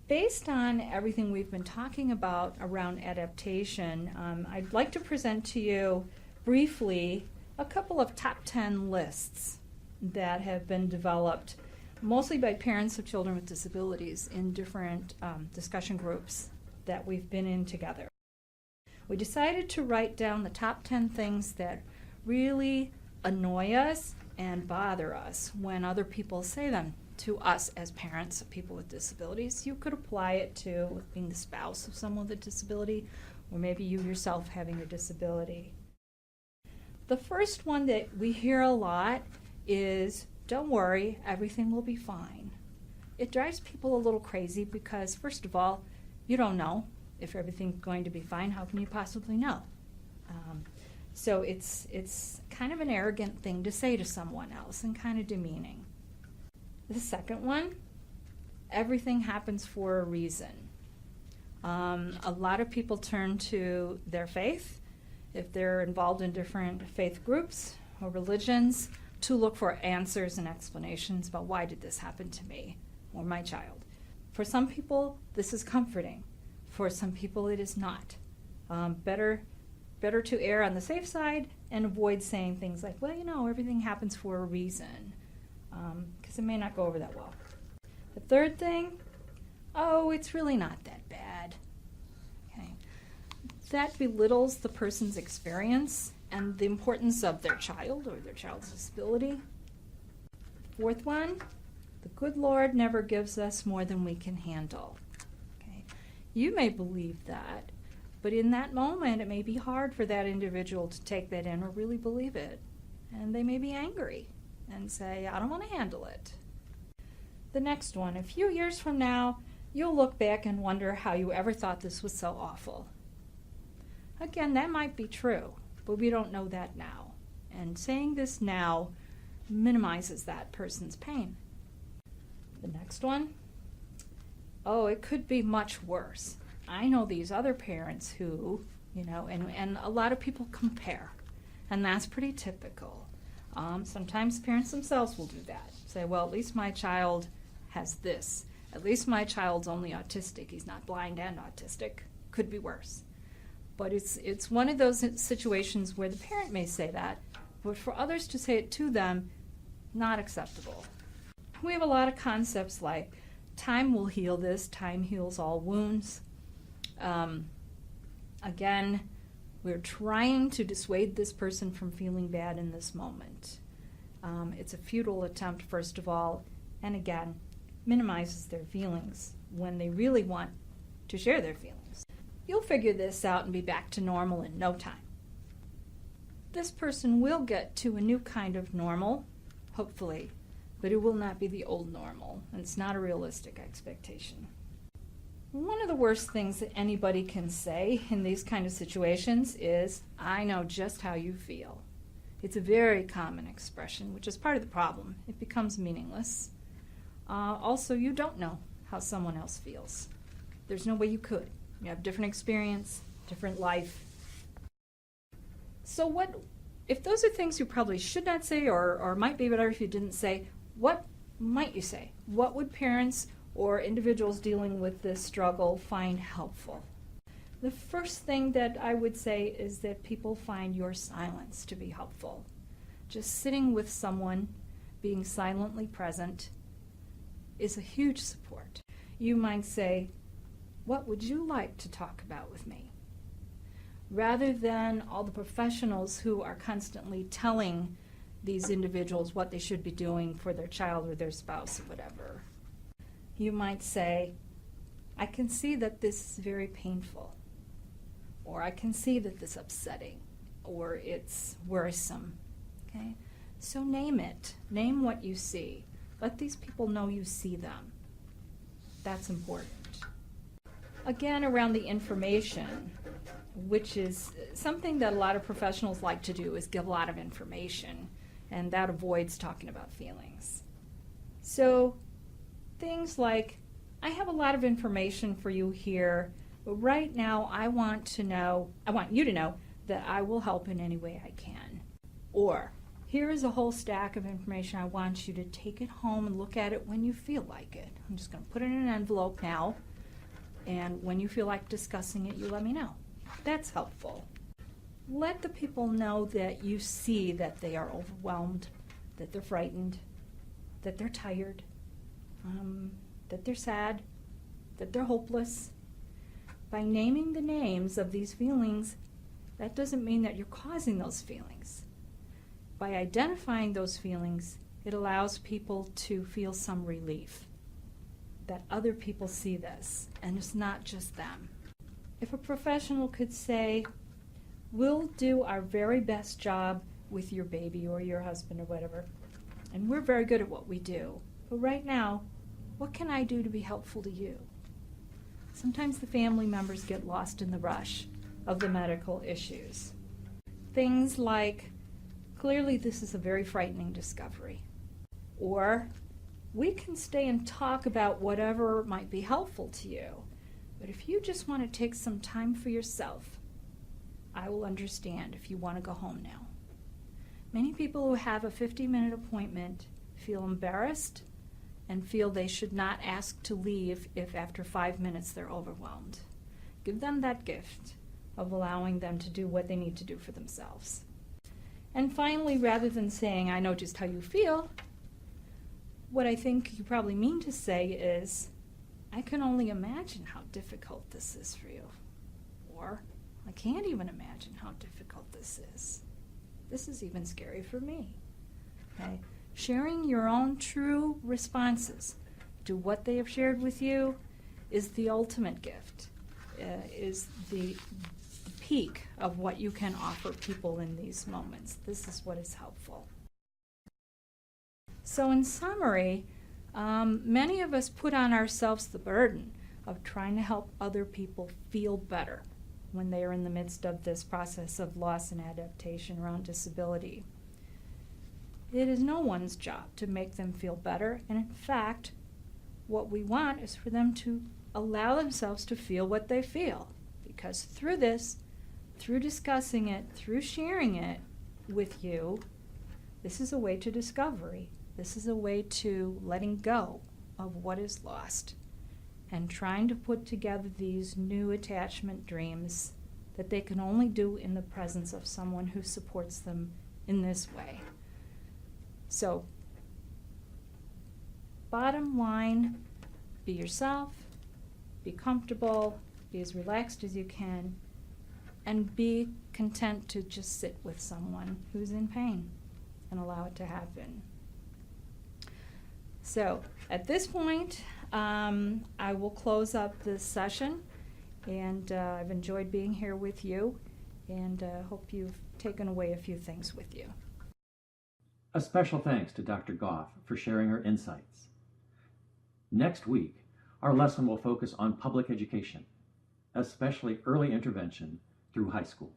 Based on everything we've been talking about around adaptation, I'd like to present to you briefly a couple of top 10 lists that have been developed mostly by parents of children with disabilities in different discussion groups that we've been in together. We decided to write down the top 10 things that really annoy us and bother us when other people say them to us as parents of people with disabilities. You could apply it to being the spouse of someone with a disability, or maybe you yourself having a disability. The first one that we hear a lot is, don't worry, everything will be fine. It drives people a little crazy because, first of all, you don't know if everything's going to be fine. How can you possibly know? So it's kind of an arrogant thing to say to someone else and kind of demeaning. The second one, everything happens for a reason. A lot of people turn to their faith, if they're involved in different faith groups or religions, to look for answers and explanations about why did this happen to me or my child. For some people, this is comforting. For some people, it is not. Better to err on the safe side and avoid saying things like, well, you know, everything happens for a reason, because it may not go over that well. The third thing, oh, it's really not that bad. Okay. That belittles the person's experience and the importance of their child or their child's disability. Fourth one, the good Lord never gives us more than we can handle. Okay. You may believe that, but in that moment it may be hard for that individual to take that in or really believe it. And they may be angry and say, I don't want to handle it. The next one, a few years from now, you'll look back and wonder how you ever thought this was so awful. Again, that might be true, but we don't know that now. And saying this now minimizes that person's pain. The next one, oh, it could be much worse. I know these other parents who, and a lot of people compare, and that's pretty typical. Sometimes parents themselves will do that. Say, well, at least my child has this. At least my child's only autistic. He's not blind and autistic. Could be worse. But it's one of those situations where the parent may say that, but for others to say it to them, not acceptable. We have a lot of concepts like time will heal this, time heals all wounds. Again, we're trying to dissuade this person from feeling bad in this moment. It's a futile attempt, first of all, and again, minimizes their feelings when they really want to share their feelings. You'll figure this out and be back to normal in no time. This person will get to a new kind of normal, hopefully, but it will not be the old normal, and it's not a realistic expectation. One of the worst things that anybody can say in these kind of situations is, I know just how you feel. It's a very common expression, which is part of the problem. It becomes meaningless. Also, you don't know how someone else feels. There's no way you could. You have different experience, different life. So if those are things you probably should not say or might be better if you didn't say, what might you say? What would parents or individuals dealing with this struggle find helpful? The first thing that I would say is that people find your silence to be helpful. Just sitting with someone, being silently present, is a huge support. You might say, what would you like to talk about with me? Rather than all the professionals who are constantly telling these individuals what they should be doing for their child or their spouse or whatever. You might say, I can see that this is very painful, or I can see that this is upsetting, or it's worrisome. Okay? So name it. Name what you see. Let these people know you see them. That's important. Again, around the information, which is something that a lot of professionals like to do, is give a lot of information, and that avoids talking about feelings. So things like, I have a lot of information for you here, but right now I want you to know that I will help in any way I can. Or, here is a whole stack of information. I want you to take it home and look at it when you feel like it. I'm just going to put it in an envelope now. And when you feel like discussing it, you let me know. That's helpful. Let the people know that you see that they are overwhelmed, that they're frightened, that they're tired, that they're sad, that they're hopeless. By naming the names of these feelings, that doesn't mean that you're causing those feelings. By identifying those feelings, it allows people to feel some relief that other people see this, and it's not just them. If a professional could say, we'll do our very best job with your baby or your husband or whatever, and we're very good at what we do, but right now, what can I do to be helpful to you? Sometimes the family members get lost in the rush of the medical issues. Things like, clearly this is a very frightening discovery, or we can stay and talk about whatever might be helpful to you, but if you just want to take some time for yourself, I will understand if you want to go home now. Many people who have a 50-minute appointment feel embarrassed and feel they should not ask to leave if after 5 minutes they're overwhelmed. Give them that gift of allowing them to do what they need to do for themselves. And finally, rather than saying, I know just how you feel, what I think you probably mean to say is, I can only imagine how difficult this is for you. Or, I can't even imagine how difficult this is. This is even scary for me. Okay? Sharing your own true responses to what they have shared with you is the ultimate gift, is the peak of what you can offer people in these moments. This is what is helpful. So in summary, many of us put on ourselves the burden of trying to help other people feel better when they are in the midst of this process of loss and adaptation around disability. It is no one's job to make them feel better, and in fact, what we want is for them to allow themselves to feel what they feel, because through this, through discussing it, through sharing it with you, this is a way to discovery. This is a way to letting go of what is lost and trying to put together these new attachment dreams that they can only do in the presence of someone who supports them in this way. So, bottom line, be yourself, be comfortable, be as relaxed as you can, and be content to just sit with someone who's in pain and allow it to happen. So at this point, I will close up this session, and I've enjoyed being here with you, and hope you've taken away a few things with you. A special thanks to Dr. Gough for sharing her insights. Next week, our lesson will focus on public education, especially early intervention through high school.